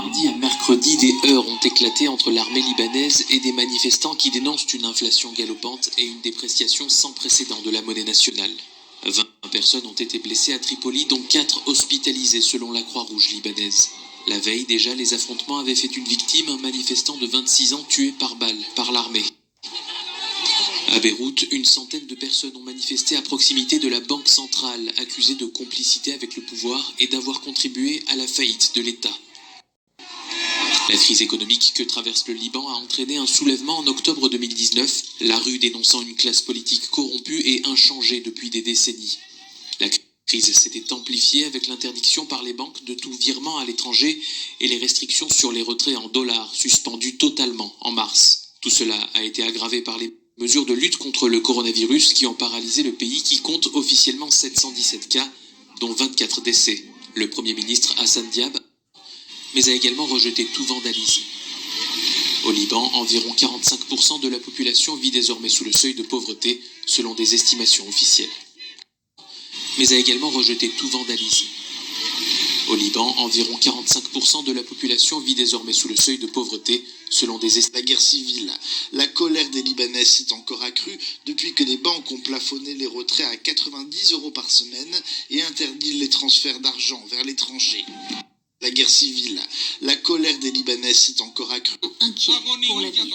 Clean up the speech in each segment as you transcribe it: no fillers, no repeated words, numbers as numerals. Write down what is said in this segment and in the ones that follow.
mardi à mercredi, des heurts ont éclaté entre l'armée libanaise et des manifestants qui dénoncent une inflation galopante et une dépréciation sans précédent de la monnaie nationale. 20 personnes ont été blessées à Tripoli, dont 4 hospitalisées selon la Croix-Rouge libanaise. La veille déjà, les affrontements avaient fait une victime, un manifestant de 26 ans tué par balle par l'armée. À Beyrouth, une centaine de personnes ont manifesté à proximité de la Banque centrale, accusée de complicité avec le pouvoir et d'avoir contribué à la faillite de l'État. La crise économique que traverse le Liban a entraîné un soulèvement en octobre 2019, la rue dénonçant une classe politique corrompue et inchangée depuis des décennies. La crise s'était amplifiée avec l'interdiction par les banques de tout virement à l'étranger et les restrictions sur les retraits en dollars suspendues totalement en mars. Tout cela a été aggravé par les mesures de lutte contre le coronavirus qui ont paralysé le pays, qui compte officiellement 717 cas, dont 24 décès. Le Premier ministre Hassan Diab mais a également rejeté tout vandalisme. Au Liban, environ 45% de la population vit désormais sous le seuil de pauvreté, selon des estimations officielles. Mais a également rejeté tout vandalisme. Au Liban, environ 45% de la population vit désormais sous le seuil de pauvreté, selon des estimations. La guerre civile, la colère des Libanais s'est encore accrue depuis que les banques ont plafonné les retraits à 90 € par semaine et interdit les transferts d'argent vers l'étranger. La guerre civile, la colère des Libanais s'est encore accrue. Inquiet pour l'avenir.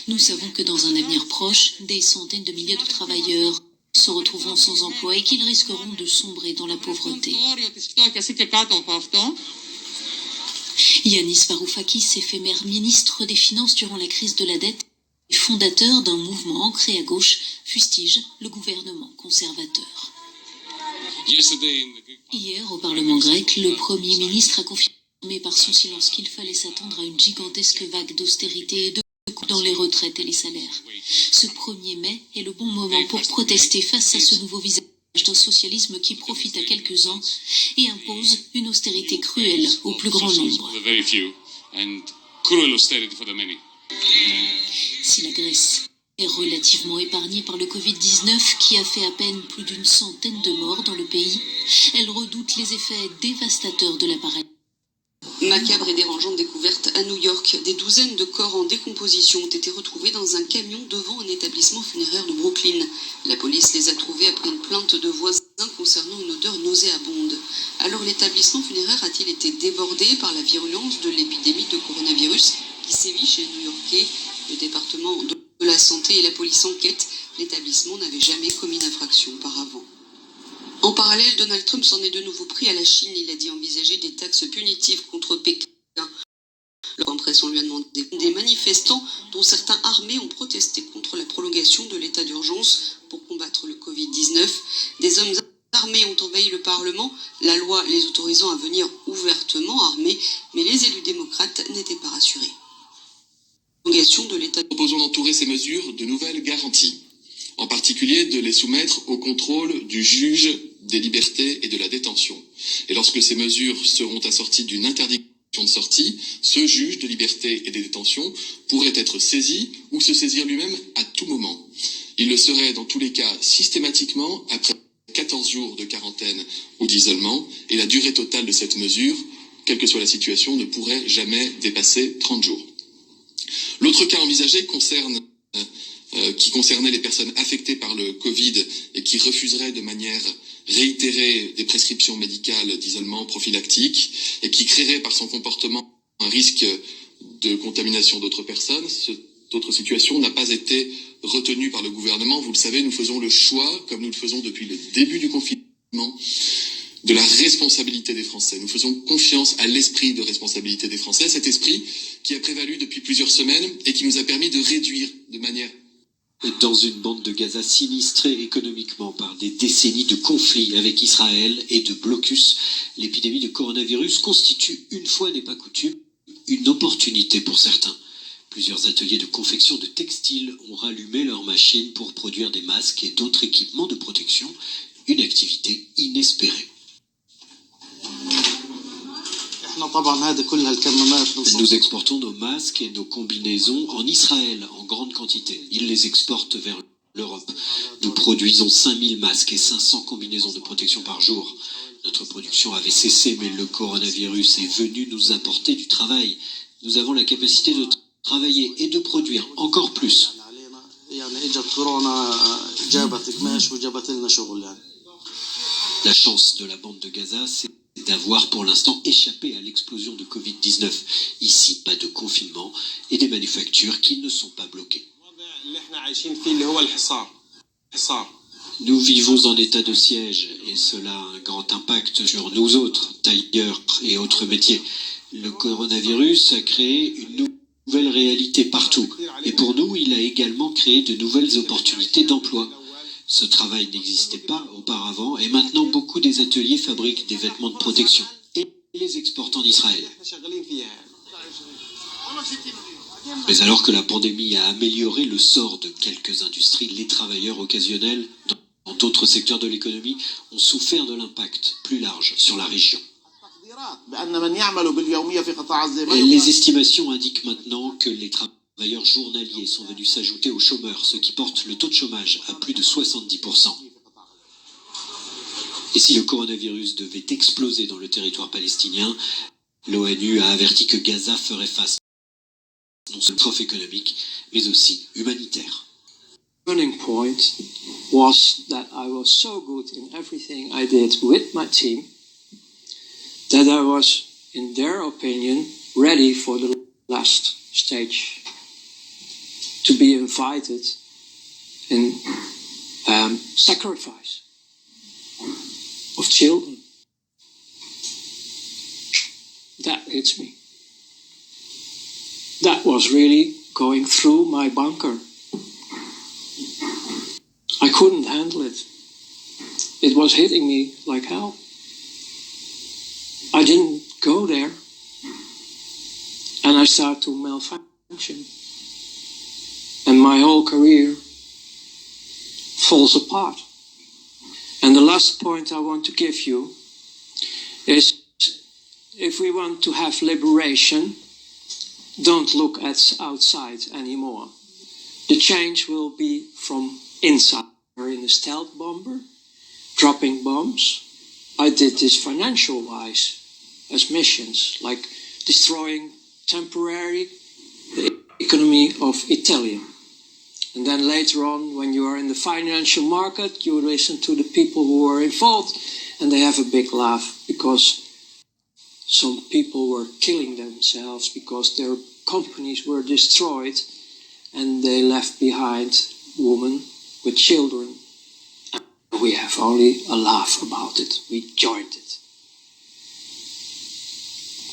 Nous savons que dans un avenir proche, des centaines de milliers de travailleurs se retrouveront sans emploi et qu'ils risqueront de sombrer dans la pauvreté. Yanis Varoufakis, éphémère ministre des Finances durant la crise de la dette et fondateur d'un mouvement ancré à gauche, fustige le gouvernement conservateur. Hier, au Parlement grec, le Premier ministre a confirmé par son silence qu'il fallait s'attendre à une gigantesque vague d'austérité et de coupes dans les retraites et les salaires. Ce 1er mai est le bon moment pour protester face à ce nouveau visage d'un socialisme qui profite à quelques-uns et impose une austérité cruelle au plus grand nombre. Si la Grèce est relativement épargnée par le Covid-19 qui a fait à peine plus d'une centaine de morts dans le pays, elle redoute les effets dévastateurs de la paralysie. Macabre et dérangeante découverte à New York. Des douzaines de corps en décomposition ont été retrouvés dans un camion devant un établissement funéraire de Brooklyn. La police les a trouvés après une plainte de voisins concernant une odeur nauséabonde. Alors l'établissement funéraire a-t-il été débordé par la virulence de l'épidémie de coronavirus qui sévit chez les New-Yorkais? Le département de la santé et la police enquêtent. L'établissement n'avait jamais commis d'infraction auparavant. En parallèle, Donald Trump s'en est de nouveau pris à la Chine. Il a dit envisager des taxes punitives contre Pékin. L'impression lui a demandé des manifestants, dont certains armés, ont protesté contre la prolongation de l'état d'urgence pour combattre le Covid-19. Des hommes armés ont envahi le Parlement, la loi les autorisant à venir ouvertement armés, mais les élus démocrates n'étaient pas rassurés. Prolongation de l'état. Proposons d'entourer ces mesures de nouvelles garanties, en particulier de les soumettre au contrôle du juge des libertés et de la détention. Et lorsque ces mesures seront assorties d'une interdiction de sortie, ce juge de liberté et de détention pourrait être saisi ou se saisir lui-même à tout moment. Il le serait dans tous les cas systématiquement après 14 jours de quarantaine ou d'isolement, et la durée totale de cette mesure, quelle que soit la situation, ne pourrait jamais dépasser 30 jours. L'autre cas envisagé qui concernait les personnes affectées par le Covid et qui refuseraient de manière réitérée des prescriptions médicales d'isolement prophylactique et qui créerait par son comportement un risque de contamination d'autres personnes. Cette autre situation n'a pas été retenue par le gouvernement. Vous le savez, nous faisons le choix, comme nous le faisons depuis le début du confinement, de la responsabilité des Français. Nous faisons confiance à l'esprit de responsabilité des Français, cet esprit qui a prévalu depuis plusieurs semaines et qui nous a permis de réduire de manière... Dans une bande de Gaza sinistrée économiquement par des décennies de conflits avec Israël et de blocus, l'épidémie de coronavirus constitue, une fois n'est pas coutume, une opportunité pour certains. Plusieurs ateliers de confection de textiles ont rallumé leurs machines pour produire des masques et d'autres équipements de protection, une activité inespérée. Nous exportons nos masques et nos combinaisons en Israël en grande quantité. Ils les exportent vers l'Europe. Nous produisons 5000 masques et 500 combinaisons de protection par jour. Notre production avait cessé, mais le coronavirus est venu nous apporter du travail. Nous avons la capacité de travailler et de produire encore plus. La chance de la bande de Gaza, c'est d'avoir pour l'instant échappé à l'explosion de Covid-19. Ici, pas de confinement et des manufactures qui ne sont pas bloquées. Nous vivons en état de siège et cela a un grand impact sur nous autres, tailleurs et autres métiers. Le coronavirus a créé une nouvelle réalité partout. Et pour nous, il a également créé de nouvelles opportunités d'emploi. Ce travail n'existait pas auparavant et maintenant beaucoup des ateliers fabriquent des vêtements de protection et les exportent en Israël. Mais alors que la pandémie a amélioré le sort de quelques industries, les travailleurs occasionnels dans d'autres secteurs de l'économie ont souffert de l'impact plus large sur la région. Les estimations indiquent maintenant que les travailleurs journaliers sont venus s'ajouter aux chômeurs, ce qui porte le taux de chômage à plus de 70%. Et si le coronavirus devait exploser dans le territoire palestinien, l'ONU a averti que Gaza ferait face non seulement à une catastrophe économique, mais aussi humanitaire. Turning point was that I was so good in everything I did with my team that I was, in their opinion, ready for the last stage. To be invited in sacrifice of children. That hits me. That was really going through my bunker. I couldn't handle it. It was hitting me like hell. I didn't go there. And I started to malfunction. And my whole career falls apart. And the last point I want to give you is, if we want to have liberation, don't look at outside anymore. The change will be from inside. We're in a stealth bomber, dropping bombs. I did this financial-wise as missions, like destroying temporarily the economy of Italy. And then later on, when you are in the financial market, you listen to the people who are involved, and they have a big laugh because some people were killing themselves because their companies were destroyed and they left behind women with children. And we have only a laugh about it. We joined it.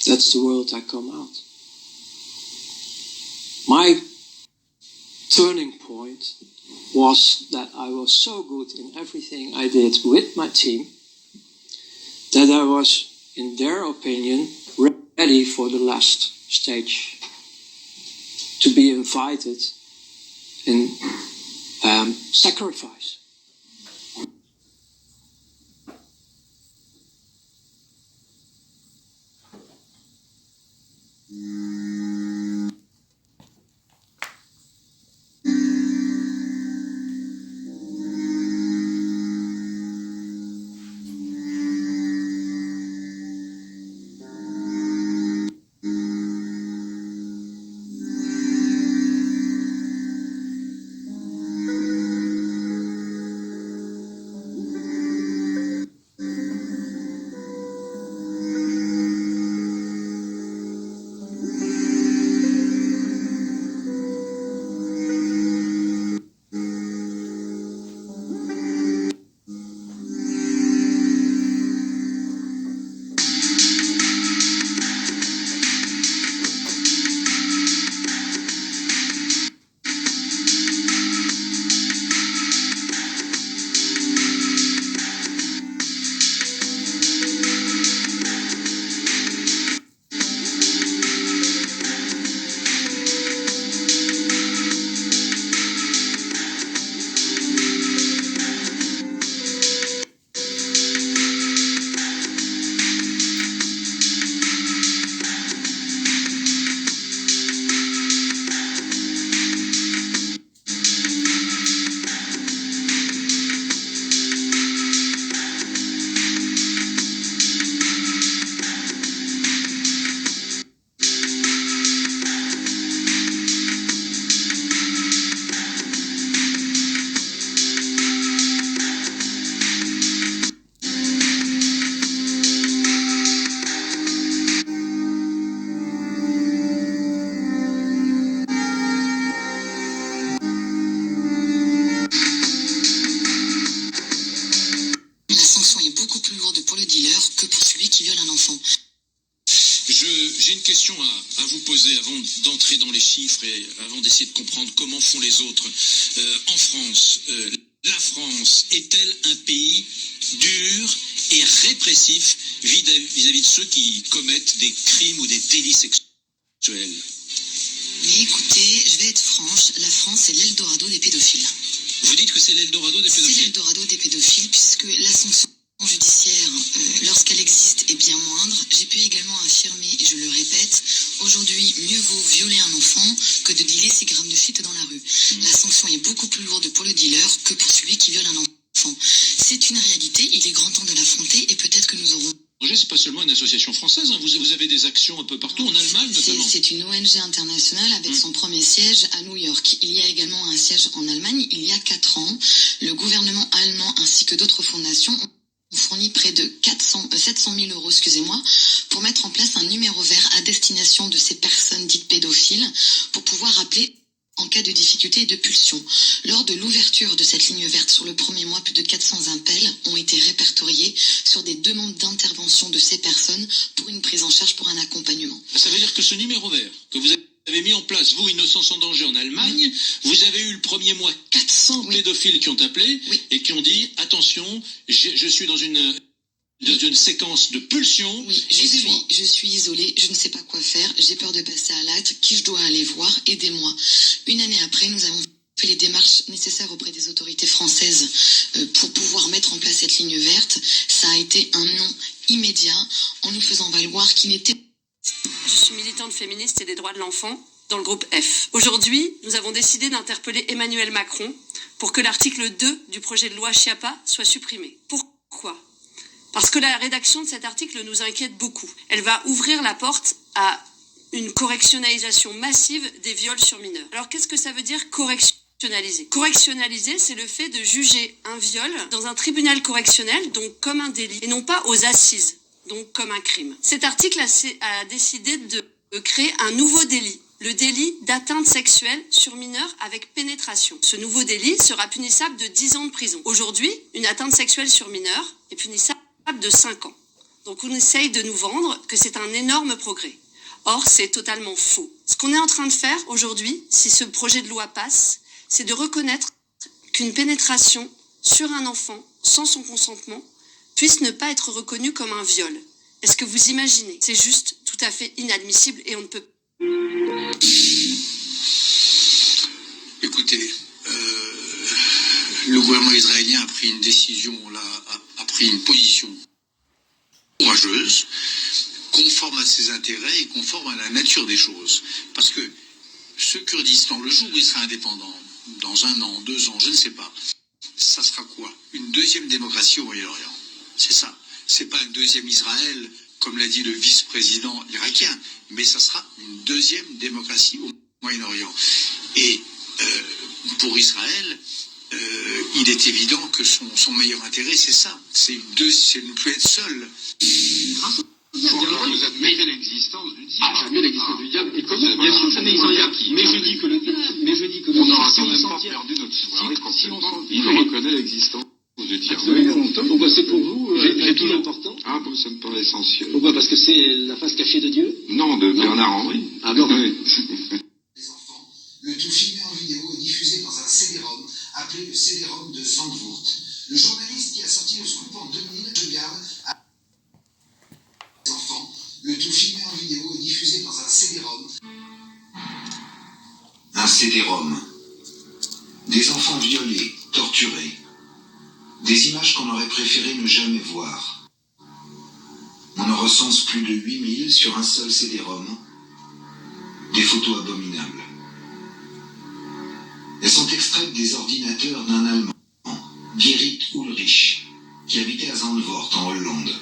That's the world I come out. My turning point was that I was so good in everything I did with my team that I was, in their opinion, ready for the last stage. To be invited in sacrifice. plus lourde pour le dealer que pour celui qui viole un enfant. J'ai une question à vous poser avant d'entrer dans les chiffres et avant d'essayer de comprendre comment font les autres. En France, la France est-elle un pays dur et répressif vis-à-vis de ceux qui commettent des crimes ou des délits sexuels? Mais écoutez, je vais être franche, la France c'est l'Eldorado des pédophiles. Vous dites que c'est l'Eldorado des pédophiles? C'est l'Eldorado des pédophiles puisque la sanction judiciaire, lorsqu'elle existe, est bien moindre. J'ai pu également affirmer, et je le répète, aujourd'hui, mieux vaut violer un enfant que de dealer 6 grammes de shit dans la rue. La sanction est beaucoup plus lourde pour le dealer que pour celui qui viole un enfant. C'est une réalité, il est grand temps de l'affronter et peut-être que nous aurons... C'est pas seulement une association française, hein. Vous avez des actions un peu partout, en Allemagne notamment. C'est une ONG internationale avec son premier siège à New York. Il y a également un siège en Allemagne. Il y a 4 ans, le gouvernement allemand ainsi que d'autres fondations ont fourni près de 700 000 euros, pour mettre en place un numéro vert à destination de ces personnes dites pédophiles pour pouvoir appeler en cas de difficulté et de pulsion. Lors de l'ouverture de cette ligne verte sur le premier mois, plus de 400 appels ont été répertoriés sur des demandes d'intervention de ces personnes pour une prise en charge, pour un accompagnement. Ça veut dire que ce numéro vert que vous avez mis en place, vous, Innocence en danger en Allemagne, vous avez eu le premier mois 400 pédophiles qui ont appelé et qui ont dit « Attention, je suis dans une séquence de pulsion. » Oui, je suis isolée, je ne sais pas quoi faire, j'ai peur de passer à l'acte, qui je dois aller voir, aidez-moi. Une année après, nous avons fait les démarches nécessaires auprès des autorités françaises pour pouvoir mettre en place cette ligne verte. Ça a été un non immédiat en nous faisant valoir qu'il n'était... Je suis militante féministe et des droits de l'enfant dans le groupe F. Aujourd'hui, nous avons décidé d'interpeller Emmanuel Macron pour que l'article 2 du projet de loi Schiappa soit supprimé. Pourquoi ? Parce que la rédaction de cet article nous inquiète beaucoup. Elle va ouvrir la porte à une correctionnalisation massive des viols sur mineurs. Alors qu'est-ce que ça veut dire correctionnaliser ? Correctionnaliser, c'est le fait de juger un viol dans un tribunal correctionnel, donc comme un délit, et non pas aux assises, donc comme un crime. Cet article a décidé de créer un nouveau délit, le délit d'atteinte sexuelle sur mineur avec pénétration. Ce nouveau délit sera punissable de 10 ans de prison. Aujourd'hui, une atteinte sexuelle sur mineur est punissable de 5 ans. Donc on essaye de nous vendre que c'est un énorme progrès. Or, c'est totalement faux. Ce qu'on est en train de faire aujourd'hui, si ce projet de loi passe, c'est de reconnaître qu'une pénétration sur un enfant, sans son consentement, puisse ne pas être reconnue comme un viol. Est-ce que vous imaginez ? C'est juste tout à fait inadmissible et on ne peut pas. Écoutez, le gouvernement israélien a pris une décision, a pris une position courageuse, conforme à ses intérêts et conforme à la nature des choses. Parce que ce Kurdistan, le jour où il sera indépendant, dans 1 an, 2 ans, je ne sais pas, ça sera quoi ? Une deuxième démocratie au Moyen-Orient. C'est ça. C'est pas un deuxième Israël, comme l'a dit le vice-président irakien, mais ça sera une deuxième démocratie au Moyen-Orient. Et pour Israël, il est évident que son meilleur intérêt, c'est ça. C'est ne plus être seul. Vous admettez l'existence du diable. J'admets l'existence du diable. Et comment ? Bien sûr, j'admets l'existence du diable. Mais je dis que le on n'aura quand même pas perdu notre soirée complètement. Il reconnaît l'existence du diable. Pourquoi c'est pour vous j'ai tout important ? Ah bon, ça me paraît essentiel. Pourquoi ? Parce que c'est la face cachée de Dieu ? Non, de Bernard Henry. Ah bon ? Oui. Les enfants. Le tout filmé en vidéo est diffusé dans un CD-ROM appelé le CD-ROM de Zandvoort. Le journaliste qui a sorti le scoop en 2000 regarde les enfants. Le tout filmé en vidéo est diffusé dans un CD-ROM. Un CD-ROM. Des enfants violés, torturés. Des images qu'on aurait préféré ne jamais voir. On en recense plus de 8000 sur un seul CD-ROM. Des photos abominables. Elles sont extraites des ordinateurs d'un Allemand, Gerrit Ulrich, qui habitait à Zandvoort en Hollande.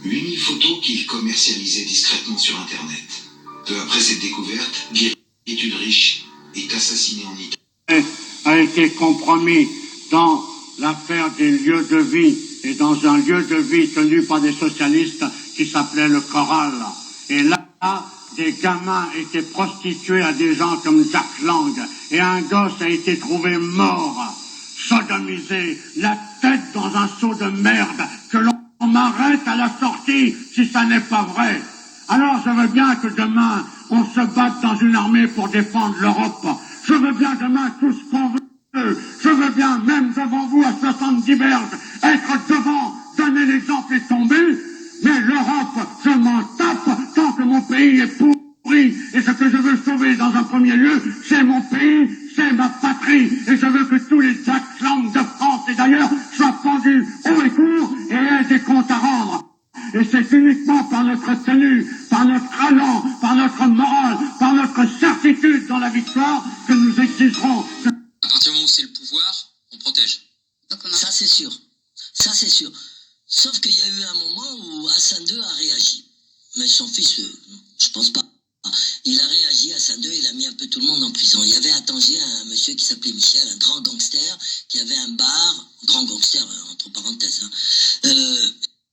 8000 photos qu'il commercialisait discrètement sur Internet. Peu après cette découverte, Gerrit Ulrich est assassiné en Italie. A été compromis dans l'affaire des lieux de vie et dans un lieu de vie tenu par des socialistes qui s'appelait le Choral. Et là, des gamins étaient prostitués à des gens comme Jack Lang. Et un gosse a été trouvé mort, sodomisé, la tête dans un seau de merde que l'on marrait à la sortie si ça n'est pas vrai. Alors je veux bien que demain, on se batte dans une armée pour défendre l'Europe. Je veux bien demain tout ce qu'on veut. Je veux bien, même devant vous, à 70 berges, être devant, donner l'exemple et tomber. Mais l'Europe, je m'en tape tant que mon pays est pourri. Et ce que je veux sauver dans un premier lieu, c'est mon pays, c'est ma patrie. Et je veux que tous les Jack Lang de France et d'ailleurs soient pendus haut et court et aient des comptes à rendre. Et c'est uniquement par notre tenue, par notre allant, par notre morale, par notre certitude dans la victoire que nous exigerons. À partir du moment où c'est le pouvoir, on protège. Ça c'est sûr. Ça c'est sûr. Sauf qu'il y a eu un moment où Hassan II a réagi. Mais son fils, je pense pas. Il a réagi, Hassan II, il a mis un peu tout le monde en prison. Il y avait à Tanger un monsieur qui s'appelait Michel, un grand gangster, qui avait un bar, grand gangster entre parenthèses,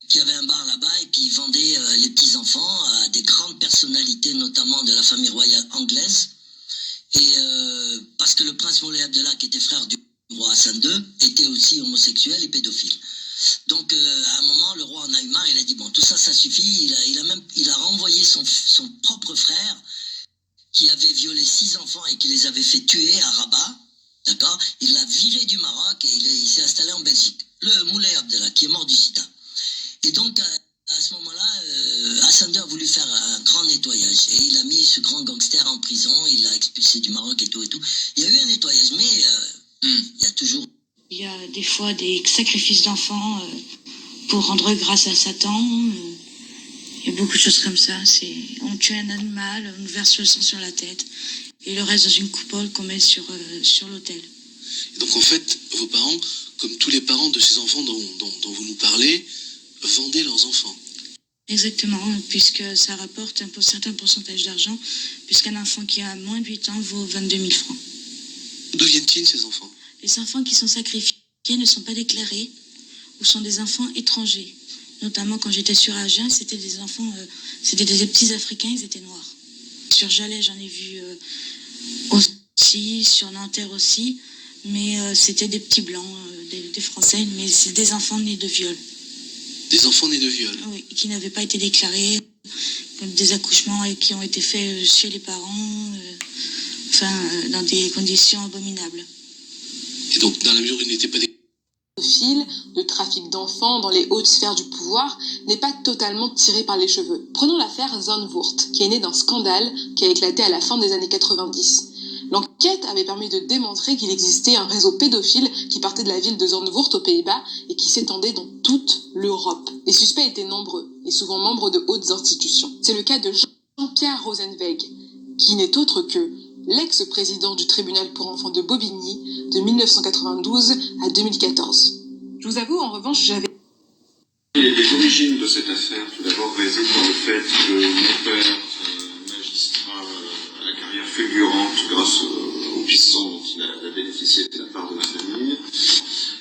qui avait un bar là-bas et puis il vendait les petits-enfants à des grandes personnalités, notamment de la famille royale anglaise. Et parce que le prince Moulay Abdallah, qui était frère du roi Hassan II, était aussi homosexuel et pédophile. Donc à un moment, le roi en a eu marre, il a dit bon, tout ça, ça suffit. Il a renvoyé son propre frère qui avait violé 6 enfants et qui les avait fait tuer à Rabat, d'accord. Il l'a viré du Maroc et il s'est installé en Belgique. Le Moulay Abdallah, qui est mort du sida. Et donc à ce moment-là, Hassan II a voulu faire un grand nettoyage et il a mis ce grand gangster en prison, il l'a expulsé du Maroc et tout et tout. Il y a eu un nettoyage, mais il y a toujours... Il y a des fois des sacrifices d'enfants pour rendre grâce à Satan. Il y a beaucoup de choses comme ça. On tue un animal, on verse le sang sur la tête et le reste dans une coupole qu'on met sur l'autel. Et donc en fait, vos parents, comme tous les parents de ces enfants dont vous nous parlez, vendaient leurs enfants. Exactement, puisque ça rapporte un certain pourcentage d'argent, puisqu'un enfant qui a moins de 8 ans vaut 22 000 francs. D'où viennent-ils ces enfants ? Les enfants qui sont sacrifiés ne sont pas déclarés ou sont des enfants étrangers. Notamment quand j'étais sur Agen, c'était des enfants, c'était des petits Africains, ils étaient noirs. Sur Jalais, j'en ai vu aussi, sur Nanterre aussi, mais c'était des petits blancs, des Français, mais c'est des enfants nés de viol. Des enfants nés de viol ? Oui, qui n'avaient pas été déclarés, comme des accouchements et qui ont été faits chez les parents, dans des conditions abominables. Et donc, dans la mesure où il n'était pas le trafic d'enfants dans les hautes sphères du pouvoir n'est pas totalement tiré par les cheveux. Prenons l'affaire Zandvoort, qui est née d'un scandale qui a éclaté à la fin des années 90. L'enquête avait permis de démontrer qu'il existait un réseau pédophile qui partait de la ville de Zandvoort aux Pays-Bas et qui s'étendait dans toute l'Europe. Les suspects étaient nombreux et souvent membres de hautes institutions. C'est le cas de Jean-Pierre Rosenweg, qui n'est autre que l'ex-président du tribunal pour enfants de Bobigny de 1992 à 2014. Je vous avoue, en revanche, j'avais... Les origines de cette affaire, tout d'abord, résident dans le fait que mon père, magistrat à la carrière fulgurante grâce aux puissants dont il a bénéficié de la part de ma famille,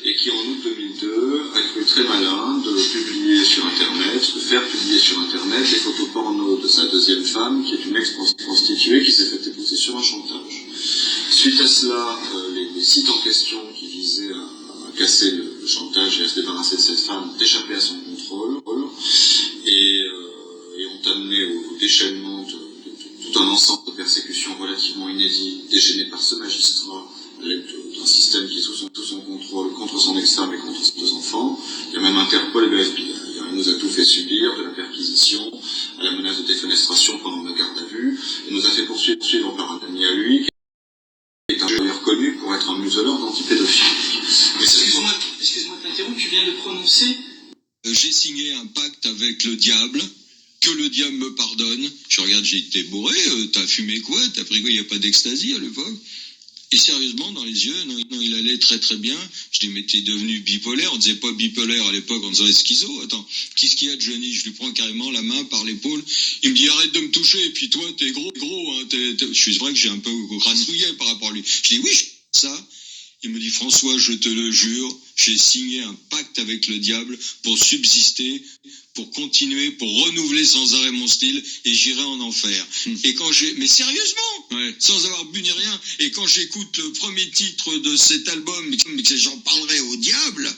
et qui en août 2002 a cru très malin de publier sur Internet, de faire publier sur Internet les photos porno de sa deuxième femme, qui est une ex-prostituée qui s'est fait épouser sur un chantage. Suite à cela, les sites en question qui visaient à casser le chantage et à se débarrasser de cette femme ont échappé à son contrôle et ont amené au déchaînement de tout un ensemble de persécutions relativement inédites déchaînées par ce magistrat à l'aide d'un système qui est sous son contrôle contre son ex-femme et contre ses 2 enfants. Il y a même Interpol et le FBI. Il nous a tout fait subir, de la perquisition à la menace de défenestration pendant ma garde à vue. Il nous a fait poursuivre par un ami à lui qui est un juge reconnu pour être un museleur d'antipédophilie. Excuse-moi de t'interrompre, tu viens de prononcer. J'ai signé un pacte avec le diable, que le diable me pardonne. Je regarde, j'ai été bourré, t'as fumé quoi? T'as pris quoi? Il n'y a pas d'ecstasy à l'époque? Et sérieusement, dans les yeux, non, il allait très très bien. Je dis, mais t'es devenu bipolaire. On disait pas bipolaire à l'époque, on disait schizo. Attends, qu'est-ce qu'il y a de Johnny? Je lui prends carrément la main par l'épaule. Il me dit, arrête de me toucher. Et puis toi, t'es gros, hein. Je suis vrai que j'ai un peu grassouillé par rapport à lui. Je dis, oui, ça. Il me dit, François, je te le jure, j'ai signé un pacte avec le diable pour subsister, pour continuer, pour renouveler sans arrêt mon style, et j'irai en enfer. Et quand mais sérieusement, sans avoir bu ni rien, et quand j'écoute le premier titre de cet album, mais que j'en parlerai au diable,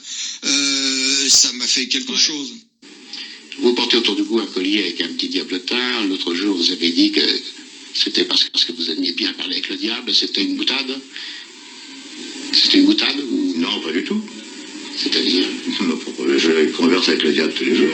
ça m'a fait quelque chose. Vous portez autour du cou un collier avec un petit diablotin. L'autre jour, vous avez dit que c'était parce que vous aimiez bien parler avec le diable. C'était une boutade. C'était une boutade ou... Non, pas du tout. C'est-à-dire, je converse avec le diable tous les jours.